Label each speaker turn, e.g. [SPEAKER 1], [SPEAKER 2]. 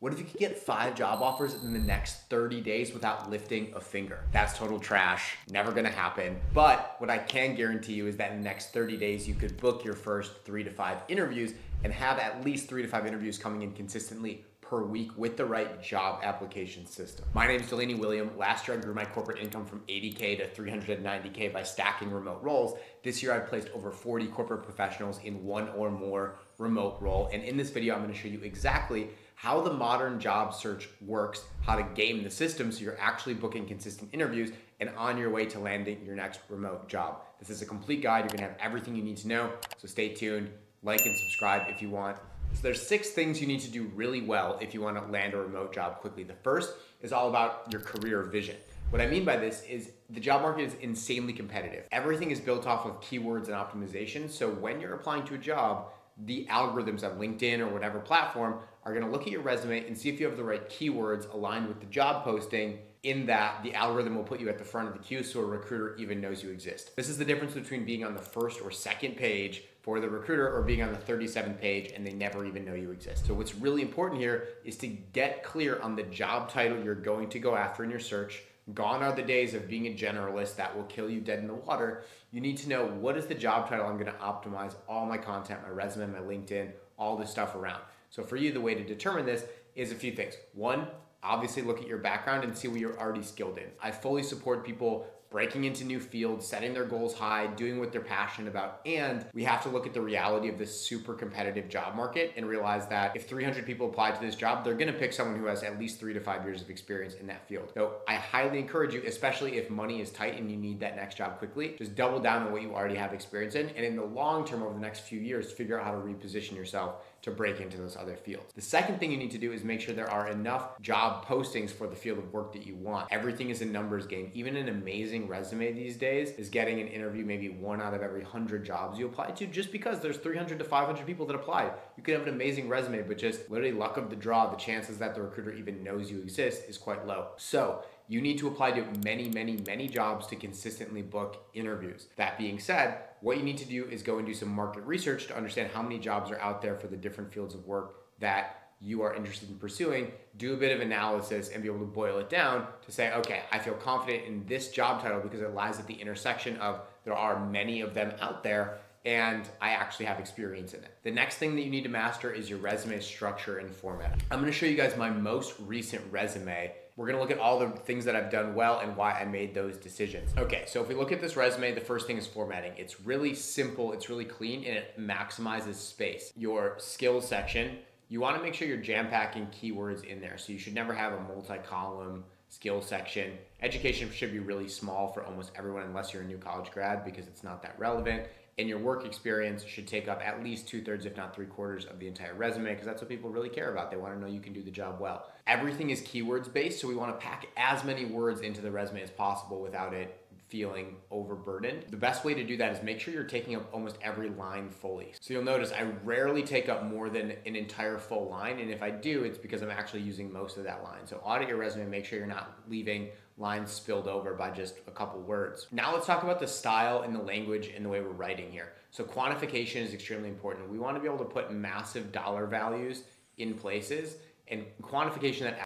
[SPEAKER 1] What if you could get 5 job offers in the next 30 days without lifting a finger? That's total trash, never gonna happen. But what I can guarantee you is that in the next 30 days, you could book your first 3 to 5 interviews and have at least 3 to 5 interviews coming in consistently per week with the right job application system. My name is Delaney William. Last year, I grew my corporate income from 80K to 390K by stacking remote roles. This year, I've placed over 40 corporate professionals in one or more remote role. And in this video, I'm gonna show you exactly how the modern job search works, how to game the system so you're actually booking consistent interviews and on your way to landing your next remote job. This is a complete guide. You're gonna have everything you need to know. So stay tuned, like and subscribe if you want. So there's 6 things you need to do really well if you want to land a remote job quickly. The first is all about your career vision. What I mean by this is the job market is insanely competitive. Everything is built off of keywords and optimization. So when you're applying to a job, the algorithms at LinkedIn or whatever platform are gonna look at your resume and see if you have the right keywords aligned with the job posting. In that, the algorithm will put you at the front of the queue so a recruiter even knows you exist. This is the difference between being on the first or second page for the recruiter or being on the 37th page and they never even know you exist. So what's really important here is to get clear on the job title you're going to go after in your search. Gone are the days of being a generalist that will kill you dead in the water. You need to know what is the job title I'm gonna optimize all my content, my resume, my LinkedIn, all this stuff around. So for you, the way to determine this is a few things. One, obviously look at your background and see what you're already skilled in. I fully support people breaking into new fields, setting their goals high, doing what they're passionate about. And we have to look at the reality of this super competitive job market and realize that if 300 people apply to this job, they're gonna pick someone who has at least 3 to 5 years of experience in that field. So I highly encourage you, especially if money is tight and you need that next job quickly, just double down on what you already have experience in. And in the long term, over the next few years, figure out how to reposition yourself to break into those other fields. The second thing you need to do is make sure there are enough job postings for the field of work that you want. Everything is a numbers game. Even an amazing resume these days is getting an interview maybe 1 out of every 100 jobs you apply to, just because there's 300 to 500 people that apply. You could have an amazing resume, but just literally luck of the draw, the chances that the recruiter even knows you exist is quite low. So you need to apply to many jobs to consistently book interviews. That being said, what you need to do is go and do some market research to understand how many jobs are out there for the different fields of work that you are interested in pursuing, do a bit of analysis and be able to boil it down to say, okay, I feel confident in this job title because it lies at the intersection of there are many of them out there and I actually have experience in it. The next thing that you need to master is your resume structure and format. I'm gonna show you guys my most recent resume. We're gonna look at all the things that I've done well and why I made those decisions. Okay, so if we look at this resume, the first thing is formatting. It's really simple, it's really clean, and it maximizes space. Your skills section, you wanna make sure you're jam-packing keywords in there. So you should never have a multi-column skills section. Education should be really small for almost everyone unless you're a new college grad because it's not that relevant. And your work experience should take up at least 2/3, if not 3/4 of the entire resume, because that's what people really care about. They want to know you can do the job well. Everything is keywords based, so we want to pack as many words into the resume as possible without it feeling overburdened. The best way to do that is make sure you're taking up almost every line fully. So you'll notice I rarely take up more than an entire full line, and if I do, it's because I'm actually using most of that line. So audit your resume, make sure you're not leaving lines spilled over by just a couple words. Now let's talk about the style and the language and the way we're writing here. So quantification is extremely important. We want to be able to put massive dollar values in places, and quantification that